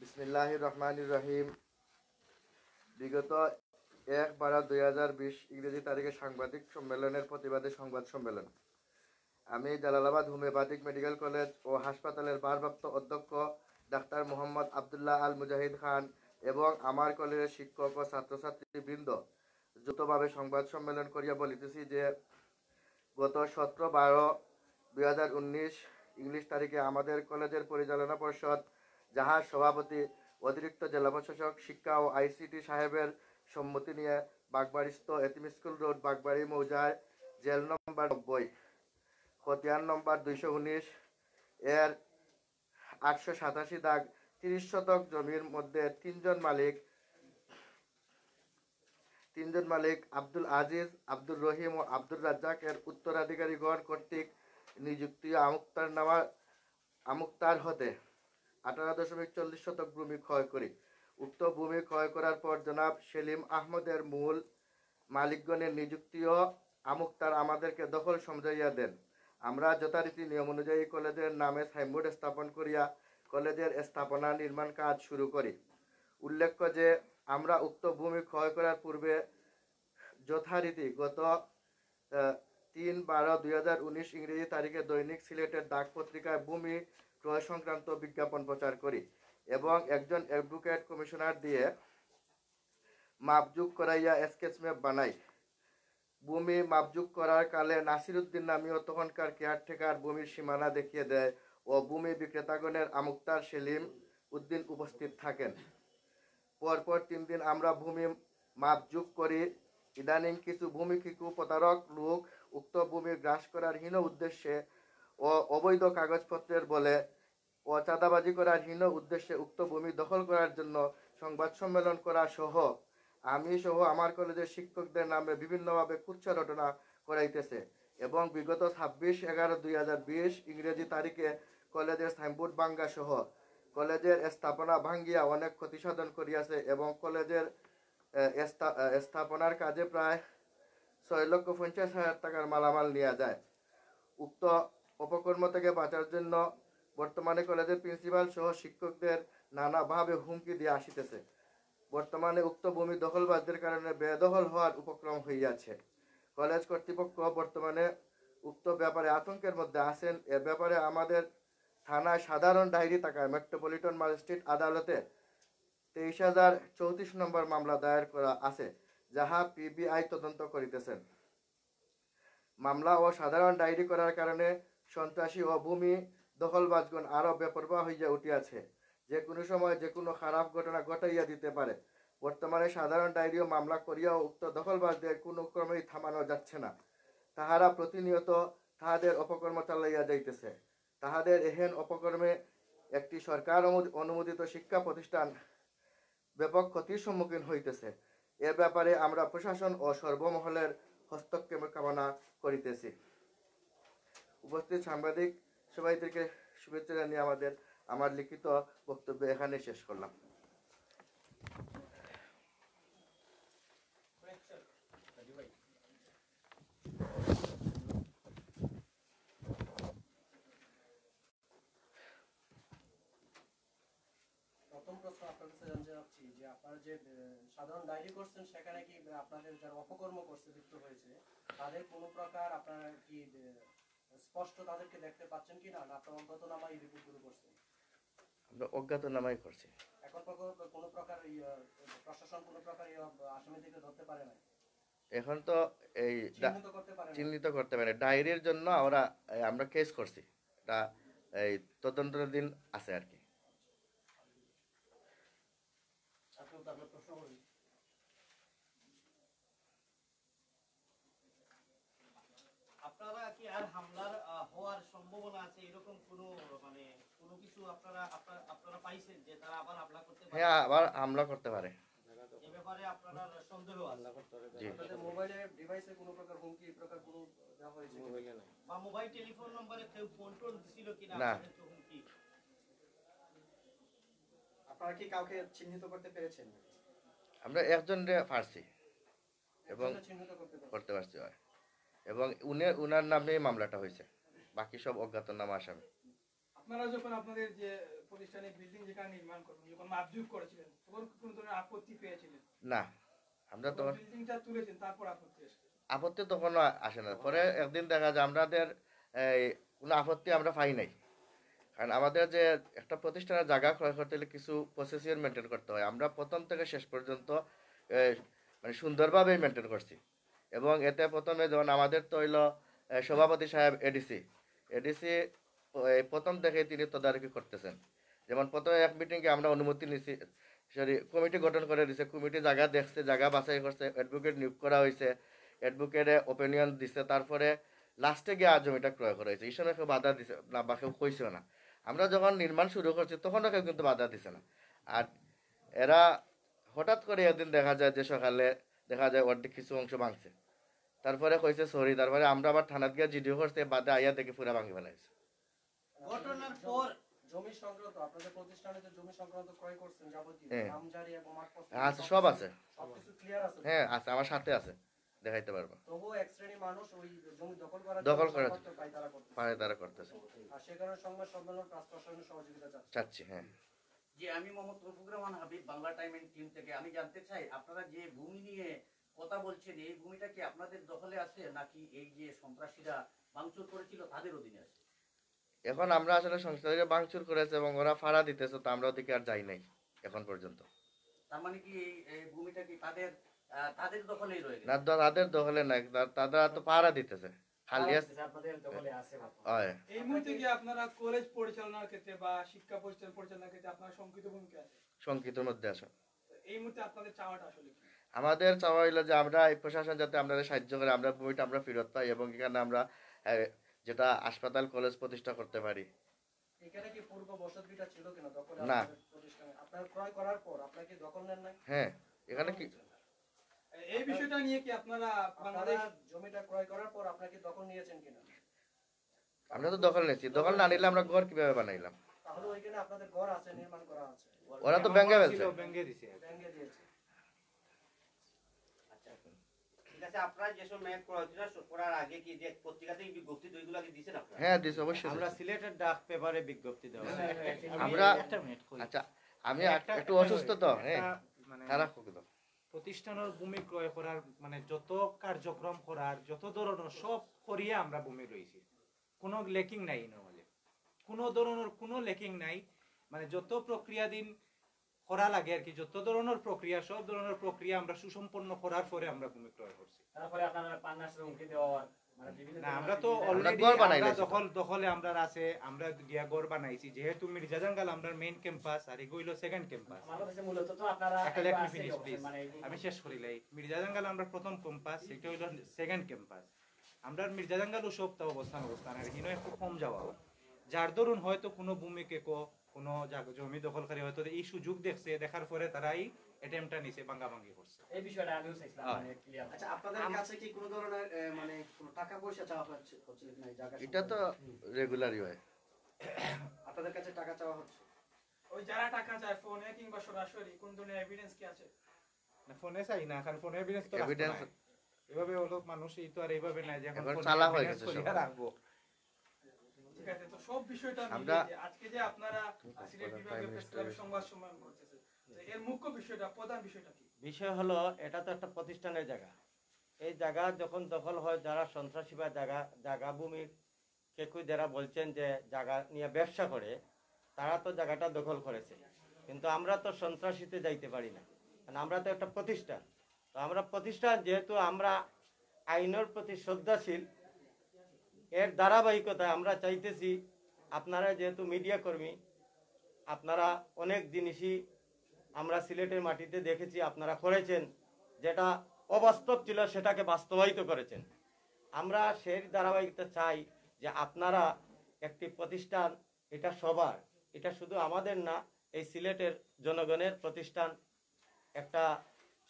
বিসমিল্লাহির রহমানির রহিম। বিগত 1/12/2020 ইংরেজি তারিখে সাংবাদিক সম্মেলনের প্রতিবাদী সংবাদ সম্মেলন। আমি জালালাবাদ হোমিওপ্যাথিক মেডিকেল কলেজ ও হাসপাতালের ভারপ্রাপ্ত অধ্যক্ষ ডাক্তার মোহাম্মদ আবদুল্লাহ আল মুজাহিদ খান এবং আমার কলেজের শিক্ষক ও ছাত্রছাত্রীবৃন্দ যৌথভাবে সংবাদ সম্মেলন করিয়া বলিতেছি যে গত 17/12/2019 ইংলিশ তারিখে আমাদের কলেজের পরিচালনা পরিষদ, যাহার সভাপতি অতিরিক্ত জেলা প্রশাসক শিক্ষা ও আইসিটি সাহেবের সম্মতি নিয়ে বাগবাড়িস্থ এতিম স্কুল রোড, বাগবাড়ি মৌজায় জেল নম্বর 90, খতিয়ান নম্বর 219 এর 887 দাগ 30 শতক জমির মধ্যে তিনজন মালিক আব্দুল আজিজ, আব্দুর রহিম ও আব্দুর রাজ্জাক এর উত্তরাধিকারীগণ কর্তৃক নিযুক্ত আমুক্তার হতে 18.40 শতক ভূমি ক্রয় করি। উক্ত ভূমি ক্রয় করার পর জনাব সেলিম আহমদের মূল মালিকগণের নিযুক্তিও আমুক্তার আমাদেরকে দখল সমঝাইয়া দেন। আমরা যথারীতি নিয়ম অনুযায়ী কলেজের নামে সাইনবোর্ড স্থাপন করিয়া কলেজের স্থাপনা নির্মাণ কাজ শুরু করি। উল্লেখ্য যে আমরা উক্ত ভূমি ক্রয় করার পূর্বে যথারীতি গত 3/12/2019 ইংরেজি তারিখে দৈনিক সিলেটের ডাক পত্রিকায় ভূমি ক্রয় সংক্রান্ত বিজ্ঞাপন প্রচার করি এবং একজন অ্যাডভোকেট কমিশনার দিয়ে মাপজুক করাইয়া স্কেচ ম্যাপ বানাই। ভূমি মাপজুক করার কালে নাসির উদ্দিন নামীয় তখনকার কেয়ারটেকার ভূমির সীমানা দেখিয়ে দেয় ও ভূমি বিক্রেতাগণের আমুক্তার সেলিম উদ্দিন উপস্থিত থাকেন। পরপর 3 দিন আমরা ভূমি মাপজুক করি। ইদানিং কিছু ভূমিকিকু প্রতারক লোক উক্ত ভূমি গ্রাস করার হীন উদ্দেশ্যে ও অবৈধ কাগজপত্রের বলে ও চাঁদাবাজি করার হীন উদ্দেশ্যে উক্ত ভূমি দখল করার জন্য সংবাদ সম্মেলন করা সহ আমি সহ আমার কলেজের শিক্ষকদের নামে বিভিন্নভাবে কুৎসা রটনা করাইতেছে এবং বিগত 26/11/2020 ইংরেজি তারিখে কলেজের সাইনবোর্ড ভাঙ্গা সহ কলেজের স্থাপনা ভাঙ্গিয়া অনেক ক্ষতি সাধন করিয়াছে এবং কলেজের স্থাপনার কাজে প্রায় 6,50,000 টাকার মালামাল নেওয়া যায়। উক্ত অপকর্ম থেকে বাঁচার জন্য বর্তমানে কলেজের প্রিন্সিপাল সহ শিক্ষকদের নানাভাবে হুমকি দিয়ে আসিতেছে। বর্তমানে উক্ত ভূমি দখলবাজদের কারণে বেদখল হওয়ার উপক্রম হইয়াছে। কলেজ কর্তৃপক্ষ বর্তমানে উক্ত ব্যাপারে আতঙ্কের মধ্যে আছেন। এ ব্যাপারে আমাদের থানায় সাধারণ ডায়েরি থাকায় মেট্রোপলিটন ম্যাজিস্ট্রেট আদালতে 23,034 নম্বর মামলা দায়ের করা আছে, যাহা পিবিআই তদন্ত করিতেছেন। মামলা ও সাধারণ ডায়েরি করার কারণে সন্ত্রাসী ও ভূমি দখলবাজগণ আরও বেপরোয়া হইয়া উঠিয়াছে, যে কোনো সময় যে কোনো খারাপ ঘটনা ঘটাইয়া দিতে পারে। বর্তমানে সাধারণ ডায়েরি ও মামলা করিয়াও উক্ত দখলবাজদের কোনো ক্রমেই থামানো যাচ্ছে না। তাহারা প্রতিনিয়ত তাহাদের অপকর্ম চালাইয়া যাইতেছে। তাহাদের এহেন অপকর্মে একটি সরকার অনুমোদিত শিক্ষা প্রতিষ্ঠান ব্যাপক ক্ষতির সম্মুখীন হইতেছে। এ ব্যাপারে আমরা প্রশাসন ও সর্বমহলের হস্তক্ষেপ কামনা করিতেছি। উপস্থিত সাংবাদিক সবাইদেরকে শুভেচ্ছা জানিয়ে আমার লিখিত বক্তব্য এখানে শেষ করলাম। প্রথম প্রশ্ন আপনার কাছে জানতে চাচ্ছি যে আপনারা যে সাধারণ ডায়েরি করছেন সেখানে কি আপনাদের যারা অপকর্ম করতে লিপ্ত হয়েছে তাদের কোনো প্রকার আপনারা কি স্পষ্ট তাদেরকে দেখতে পাচ্ছেন কি না, আপনারা অজ্ঞাতনামা এই রিপোর্টগুলো করছেন? আমরা অজ্ঞাতনামাই করছি। এখন কোনো প্রকার প্রশাসন কোনো প্রকার আসামিদেরকে ধরতে পারে না, এখন তো এই চিহ্নিত করতে পারে। ডায়েরির জন্য আমরা কেস করছি, এটা এই তদন্তাধীন আছে আর কি। আপনারা কি আর হামলার হওয়ার সম্ভাবনা আছে এরকম কোনো কিছু আপনারা পাইছেন যে তারা আবার হামলা করতে পারে? হ্যাঁ, আবার হামলা করতে পারে। এই ব্যাপারে আপনার সন্দেহ আছে? জি। আপনাদের মোবাইলে ডিভাইসে কোনো প্রকার হুমকি এই প্রকার কোনো দেওয়া হয়েছে মোবাইলে নাই বা মোবাইল টেলিফোন নম্বরে কেউ ফোন টোন দিছিল কিনা না। হুমকি? আপনারা কি কাউকে চিহ্নিত করতে পেরেছেন? আমরা একজনকে পারছি এবং চিহ্নিত করতে পারছি, এবং উনার নামে মামলাটা হয়েছে, বাকি সব অজ্ঞাতনামা আসামি। আপনারা যখন আপনাদের যে প্রতিষ্ঠানে বিল্ডিং যেখানে নির্মাণ করবেন যখন মাপজুপ করেছিলেন তখন কি কোনো ধরনের আপত্তি পেয়েছিলেন? না, আমরা যখন তখন বিল্ডিংটা তুলেছেন তারপর আপত্তি এসেছে? আপত্তি তখনও আসে না। পরে একদিন দেখা যায় আমাদের এই কোনো আপত্তি আমরা পাই নাই। কারণ আমাদের যে একটা প্রতিষ্ঠানের জায়গা ক্রয় করতে হলে কিছু প্রসিডিউর মেনটেন করতে হয়। আমরা প্রথম থেকে শেষ পর্যন্ত এ, মানে সুন্দরভাবেই মেনটেন করছি। এবং এতে প্রথমে যেমন আমাদের তো হইল সভাপতি সাহেব এডিসি প্রথম থেকে তিনি তদারকি করতেছেন। যেমন প্রথমে এক মিটিংয়ে আমরা অনুমতি নিছি, সরি কমিটি গঠন করে দিছে, কমিটি জায়গা দেখছে, জায়গা বাছাই করছে, অ্যাডভোকেট নিয়োগ করা হয়েছে, অ্যাডভোকেটে ওপিনিয়ন দিছে, তারপরে লাস্টে গিয়ে আর জমিটা ক্রয় করা হয়েছে। এই সময় কেউ বাধা দিছে না বা কেউ কইছেও না। আমরা যখন নির্মাণ শুরু করছি তখনও কেউ কিন্তু বাধা দিছে না। আর এরা হঠাৎ করে একদিন দেখা যায় যে সকালে দেখা যায় অর্ধেক কিছু অংশ ভাঙছে, তারপরে কইছে সরি, তারপরে আমরা আবার থানাত গিয়ে জিডিও করতে বাদে আইয়া দেখে পুরা ভাঙি ফেলাইছে। ঘটনার পর জমি সংক্রান্ত আপনাদের প্রতিষ্ঠানে যে জমি সংক্রান্ত ক্রয় করছেন যাবতীয় হ্যাঁ। নামজারি এবং মাঠপত্র আছে, সব আছে। সবকিছু ক্লিয়ার আছে? হ্যাঁ আছে, আমার সাথে আছে, দেখাইতে পারবো। তবুও এক শ্রেণীর মানুষ ওই জমি দখল করার দখল জন্য করার সর্বাত্মক পায়তারা করতেছে। পারে তারা করতেছে, আর সে কারণে সংবাদ সম্মেলন প্লাস প্রশাসনের সহযোগিতা চাচ্ছে। চাচ্ছি। হ্যাঁ, যে আমি Mohammad Rafiqur Rahman Habib, Bangla time and team থেকে। আমি জানতে চাই আপনারা যে ভূমি নিয়ে কথা বলছেন এই ভূমিটা কি আপনাদের দখলে আছে নাকি এই যে সন্ত্রাসীরা ভাঙচুর করেছিল তাদের অধীনে আছে? এখন আমরা আসলে সংস্থাকে ভাঙচুর করেছে এবং ওরা ফাড়া দিতেছে, তো আমরা ওদিকে আর যাই নাই এখন পর্যন্ত। তার মানে কি এই ভূমিটা কি তাদের তাদের দখলেই রয়ে গেছে? না, তাদের দখলে নাই, তারা তো পাহারা দিতেছে খালি হয়। এই মুহূর্তে কি আপনারা কলেজ পরিচালনার ক্ষেত্রে বা শিক্ষা প্রতিষ্ঠান পরিচালনার ক্ষেত্রে আপনারা শঙ্কিত ভূমিকা আছে? শঙ্কিতর মধ্যে আসো। এই মুহূর্তে আপনাদের চাওয়াটা আসলে কি? আমাদের চাওয়া হইলো যে আমরা এই প্রশাসন যাতে আমাদের সাহায্য করে, আমরা বইটা আমরা ফেরত পাই এবং এখানে আমরা যেটা হাসপাতাল কলেজ প্রতিষ্ঠা করতে পারি। এখানে কি পূর্ব বসতভিটা ছিল কিনা দখলে না। আপনাদের প্রতিষ্ঠানে? আপনারা ক্রয় করার পর আপনারা কি দখল নেন নাই? হ্যাঁ, এখানে কি এই বিষয়টা নিয়ে কি আপনারা বাংলাদেশ আপনারা জমিটা ক্রয় করার পর আপনারা কি দখল নিয়েছেন কিনা? আমরা তো দখল নিয়েছি, দখল না নিলে আমরা ঘর কিভাবে বানাইলাম? তাহলে ওইখানে আপনাদের ঘর আছে, নির্মাণ করা আছে, ওরা তো ব্যাংকে ফেলছে। ব্যাংকে দিয়েছে। আচ্ছা, ঠিক আছে। আপনারা যেসব ম্যাপ করার আগে কি যে পত্রিকাতে বিজ্ঞপ্তি ওইগুলো আগে দিয়েছেন আপনারা? হ্যাঁ দিস, অবশ্যই আমরা দিছি। সিলেটের ডাক পেপারে বিজ্ঞপ্তি দেওয়া হয়। আমরা একটা মিনিট কই। আচ্ছা, আমি একটু অসুস্থ তো, হ্যাঁ মানে খারাপ হোক তো। প্রতিষ্ঠানের ভূমি ক্রয় করার মানে যত কার্যক্রম করার যত ধরনের সব করিয়ে আমরা ভূমি রয়েছি, কোনো লেকিং নাই নরমালি, কোনো ধরনের কোনো লেকিং নাই। মানে যত প্রক্রিয়াধীন করা লাগে আর কি, যত ধরনের প্রক্রিয়া সব ধরনের প্রক্রিয়া আমরা সুসম্পন্ন করার পরে আমরা ভূমি ক্রয় করছি। তারপরে আপনারা পান্নাসের হুমকি দেওয়া মানে বিভিন্ন না, আমরা তো আমরা অলরেডি ঘর বানাই লাইছি। দখলে আমরা আছে, আমরা গিয়া ঘর বানাইছি। যেহেতু মির্জা জাঙ্গাল আমরা মেইন ক্যাম্পাস আর এগো হইলো সেকেন্ড ক্যাম্পাস। আমার কাছে মূলত তো আপনারা একটা লেট মি আছে ফিনিশ প্লিজ, মানে আমি শেষ করিলাই। মির্জা জাঙ্গাল আমরা প্রথম ক্যাম্পাস, এটা হইলো সেকেন্ড ক্যাম্পাস। আমরা মির্জা জাঙ্গালও সবটা অবস্থান আর হিনো একটু কম যাওয়া, যার দরুন হয়তো কোনো ভূমিকে কোনো জমি দখলকারী হয়তো এই সুযোগ দেখছে, দেখার পরে তারাই অ্যাটেম্পটা নিছে, ভাঙ্গাভাঙ্গি করছে। এই বিষয়টা আমিও চাইছিলাম মানে ক্লিয়ার। আচ্ছা, আপনাদের কাছে কি কোনো ধরনের মানে কোনো টাকা পয়সা চাওয়া হচ্ছে না এই জায়গা? এটা তো রেগুলারই হয়। আপনাদের কাছে টাকা চাওয়া হচ্ছে? ওই যারা টাকা চায় ফোনে কিংবা সরাসরি কোন ধরনের এভিডেন্স কি আছে? না ফোনে চাই না, কারণ ফোনে এভিডেন্স তো Evidence- এভিডেন্স এভাবে হলো মানুষ এই তো আর এইভাবে নাই যে এখন এখন ফোনে চালাক হয়ে evidence গেছে করিয়া সব। রাখবো। ঠিক আছে, তো সব বিষয়টা আমরা- মিলিয়ে আজকে যে আপনারা সিলেট বিভাগীয় প্রেস ক্লাবে সংবাদ সম্মেলন করতেছে, তো এর মুখ্য বিষয়টা, প্রধান বিষয়টা কি? বিষয় হলো এটা তো একটা প্রতিষ্ঠানের জায়গা। এই জায়গা যখন দখল হয়, যারা সন্ত্রাসী বা জায়গা ভূমির কেউ যারা বলছেন যে জায়গা নিয়ে ব্যবসা করে, তারা তো জায়গাটা দখল করেছে। কিন্তু আমরা তো সন্ত্রাসীতে যাইতে পারি না, কারণ আমরা তো একটা প্রতিষ্ঠান। তো আমরা প্রতিষ্ঠান যেহেতু আমরা আইনের প্রতি শ্রদ্ধাশীল, এর ধারাবাহিকতায় আমরা চাইতেছি আপনারা যেহেতু মিডিয়া কর্মী, আপনারা অনেক জিনিসই আমরা সিলেটের মাটিতে দেখেছি আপনারা করেছেন, যেটা অবাস্তব ছিল সেটাকে বাস্তবায়িত করেছেন। আমরা সেই ধারাবাহিকতা চাই যে আপনারা একটি প্রতিষ্ঠান, এটা সবার, এটা শুধু আমাদের না, এই সিলেটের জনগণের প্রতিষ্ঠান, একটা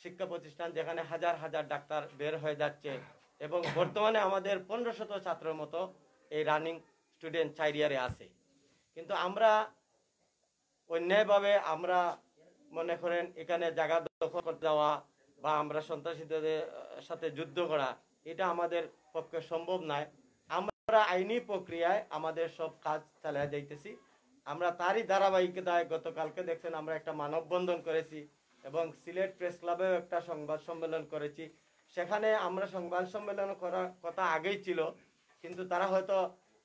শিক্ষা প্রতিষ্ঠান যেখানে হাজার হাজার ডাক্তার বের হয়ে যাচ্ছে এবং বর্তমানে আমাদের 1500 ছাত্রের মতো এই রানিং স্টুডেন্ট 4 ইয়ারে আছে। কিন্তু আমরা অন্যায়ভাবে আমরা মনে করেন এখানে জায়গা দখল করতে যাওয়া বা আমরা সন্ত্রাসীদের সাথে যুদ্ধ করা, এটা আমাদের পক্ষে সম্ভব নয়। আমরা আইনি প্রক্রিয়ায় আমাদের সব কাজ চালিয়ে যাইতেছি। আমরা তারই ধারাবাহিকতায় গতকালকে দেখছেন আমরা একটা মানববন্ধন করেছি এবং সিলেট প্রেস ক্লাবেও একটা সংবাদ সম্মেলন করেছি। সেখানে আমরা সংবাদ সম্মেলন করার কথা আগেই ছিল, কিন্তু তারা হয়তো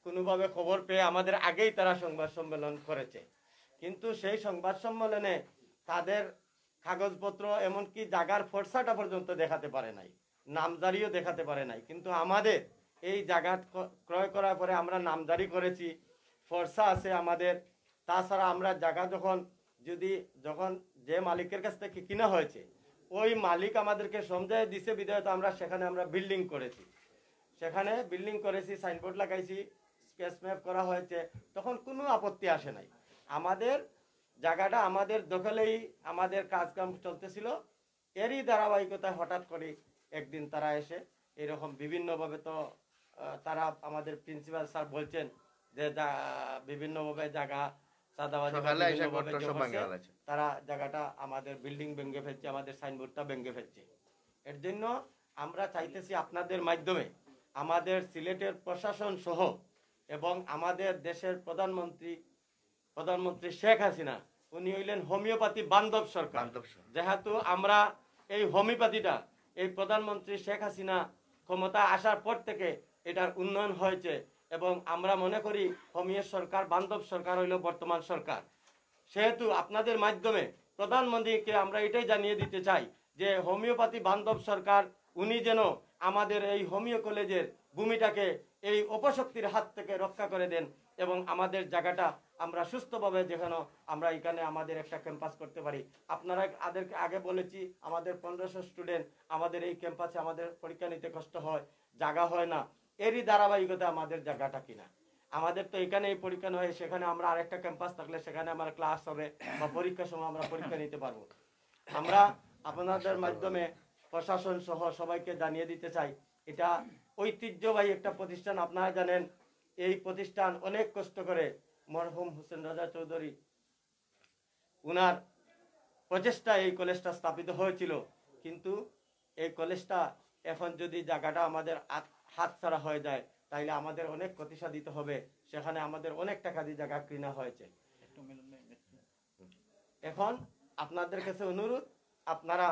কোনোভাবে খবর পেয়ে আমাদের আগেই তারা সংবাদ সম্মেলন করেছে। কিন্তু সেই সংবাদ সম্মেলনে তাদের কাগজপত্র এমনকি জায়গার ফর্সাটা পর্যন্ত দেখাতে পারে নাই, নামজারিও দেখাতে পারে নাই। কিন্তু আমাদের এই জায়গা ক্রয় করার পরে আমরা নামজারি করেছি, ফর্সা আছে আমাদের। তাছাড়া আমরা জায়গা যখন যে মালিকের কাছ থেকে কিনা হয়েছে ওই মালিক আমাদেরকে সমঝায় দিছে বিধায়ত আমরা বিল্ডিং করেছি। সেখানে বিল্ডিং করেছি, সাইনবোর্ড লাগাইছি, স্কেচ ম্যাপ করা হয়েছে, তখন কোনো আপত্তি আসে নাই। আমাদের জায়গাটা আমাদের দখলেই আমাদের কাজকাম চলতেছিল। এরই ধারাবাহিকতায় হঠাৎ করে একদিন তারা এসে এরকম বিভিন্নভাবে তো তারা আমাদের প্রিন্সিপাল স্যার বলছেন যে বিভিন্নভাবে জায়গা তারা জায়গাটা আমাদের বিল্ডিং ভেঙে ফেলছে, আমাদের সাইনবোর্ডটা ভেঙে ফেলছে। এর জন্য আমরা চাইতেছি আপনাদের মাধ্যমে আমাদের সিলেটের প্রশাসন সহ এবং আমাদের দেশের প্রধানমন্ত্রী শেখ হাসিনা, উনি হইলেন হোমিওপ্যাথি বান্ধব সরকার। যেহেতু আমরা এই হোমিওপ্যাথিটা এই প্রধানমন্ত্রী শেখ হাসিনা ক্ষমতা আসার পর থেকে এটার উন্নয়ন হয়েছে এবং আমরা মনে করি হোমিও সরকার বান্ধব সরকার হইল বর্তমান সরকার। সেহেতু আপনাদের মাধ্যমে প্রধানমন্ত্রীকে আমরা এটাই জানিয়ে দিতে চাই যে হোমিওপ্যাথি বান্ধব সরকার উনি যেন আমাদের এই হোমিও কলেজের ভূমিটাকে এই অপশক্তির হাত থেকে রক্ষা করে দেন এবং আমাদের জায়গাটা আমরা সুস্থভাবে যেখানে আমরা এখানে আমাদের একটা ক্যাম্পাস করতে পারি। আপনারা আগে বলেছি আমাদের 1500 স্টুডেন্ট আমাদের এই ক্যাম্পাসে আমাদের পরীক্ষা নিতে কষ্ট হয়, জায়গা হয় না। এরই ধারাবাহিকতা আমাদের জায়গাটা কিনা। আমাদের তো এখানে এই পরীক্ষা নয়, সেখানে আমরা আরেকটা ক্যাম্পাস থাকলে সেখানে আমার ক্লাস হবে বা পরীক্ষার সময় আমরা পরীক্ষা নিতে পারবো। আমরা আপনাদের মাধ্যমে প্রশাসন সহ সবাইকে জানিয়ে দিতে চাই এটা ঐতিহ্যবাহী একটা প্রতিষ্ঠান। আপনারা জানেন এই প্রতিষ্ঠান অনেক কষ্ট করে মরহুম হোসেন রাজা চৌধুরী উনার প্রচেষ্টা এই কলেজটা স্থাপিত হয়েছিল, কিন্তু এই কলেজটা এখন যদি জায়গাটা আমাদের হাতছাড়া হয়ে যায় তাইলে আমাদের অনেক ক্ষতি সাধিত হবে। সেখানে আমাদের অনেক টাকা দিয়ে জায়গা কিনা হয়েছে। এখন আপনাদের কাছে অনুরোধ, আপনারা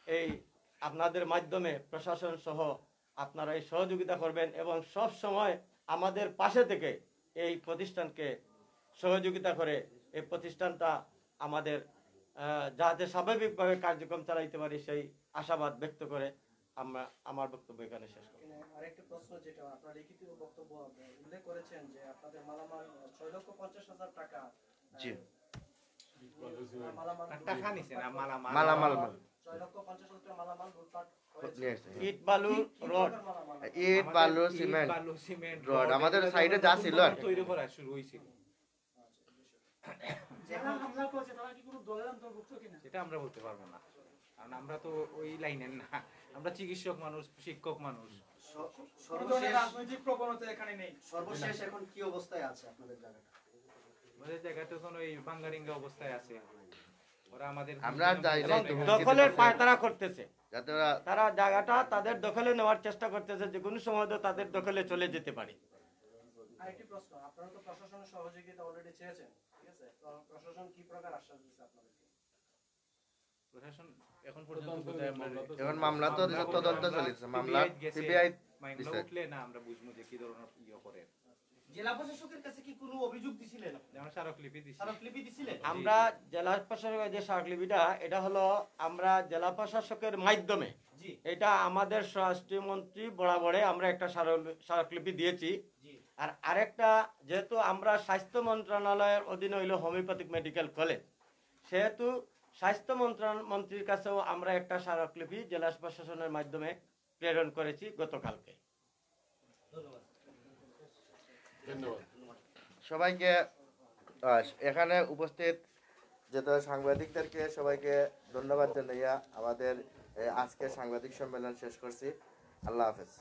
এই আপনাদের মাধ্যমে প্রশাসন সহ আপনারা এই সহযোগিতা করবেন এবং সব সময় আমাদের পাশে থেকে এই প্রতিষ্ঠানকে সহযোগিতা করে এই প্রতিষ্ঠানটা আমাদের যাতে স্বাভাবিকভাবে কার্যক্রম চালাইতে পারি সেই আশাবাদ ব্যক্ত করে আমরা আমার বক্তব্য এখানে শেষ করি। আরেকটি প্রশ্ন, যেটা আপনার লিখিত বক্তব্য উল্লেখ করেছেন যে আপনাদের মালামাল 6,50,000 টাকা টাকা নিছে না, মালামাল 6,50,000 টাকা মালামাল লুটপাট হয়েছে। ইট বালু রড, ইট বালু সিমেন্ট রড আমাদের সাইডে যা ছিল আর কি। তৈরি করা শুরু হয়েছিল। যারা হামলা করেছে তারা কি কোনো দলের অন্তর্ভুক্ত কিনা? সেটা আমরা বলতে পারবো না, কারণ আমরা তো ওই লাইনের না। আমরা চিকিৎসক মানুষ, শিক্ষক মানুষ। কোনো ধরনের রাজনৈতিক প্রবণতা এখানে নেই। সর্বশেষ এখন কি অবস্থায় আছে আপনাদের জায়গাটা? আমাদের জায়গাটা এখন ওই ভাঙ্গারিঙ্গা অবস্থায় আছে। ওরা আমাদের আমরা যাই এবং দখলের পায়তারা করতেছে, যাতে তারা জায়গাটা তাদের দখলে নেওয়ার চেষ্টা করতেছে, যে কোনো সময় তো তাদের দখলে চলে যেতে পারে। আরেকটি প্রশ্ন, আপনারা তো প্রশাসনের সহযোগিতা অলরেডি চেয়েছেন, ঠিক আছে? তো প্রশাসন কি প্রকার আশ্বাস দিয়েছে আপনাদেরকে? প্রশাসন এখন পর্যন্ত কোথায় আমরা এখন মামলা তো তদন্ত চলছে, মামলা সিবিআই মামলা উঠলে না আমরা বুঝবো যে কি ধরনের ইয়ে করে। জেলা প্রশাসকের কাছে কি কোনো অভিযোগ দিছিলেন? যেমন স্মারকলিপি দিছি। স্মারকলিপি দিছিলেন? আমরা জেলা প্রশাসকের যে স্মারকলিপিটা, এটা হলো আমরা জেলা প্রশাসকের মাধ্যমে, জি এটা আমাদের স্বরাষ্ট্রমন্ত্রী বরাবরে আমরা একটা স্মারকলিপি দিয়েছি। জি। আর আরেকটা, যেহেতু আমরা স্বাস্থ্য মন্ত্রণালয়ের অধীনে হইল হোমিওপ্যাথিক মেডিকেল কলেজ, সেহেতু স্বাস্থ্য মন্ত্রীর কাছেও আমরা একটা স্মারকলিপি জেলা প্রশাসনের মাধ্যমে প্রেরণ করেছি গতকালকে। সবাইকে এখানে উপস্থিত যত সাংবাদিকদেরকে সবাইকে ধন্যবাদ জানাইয়া আমাদের আজকের সাংবাদিক সম্মেলন শেষ করছি। আল্লাহ হাফেজ।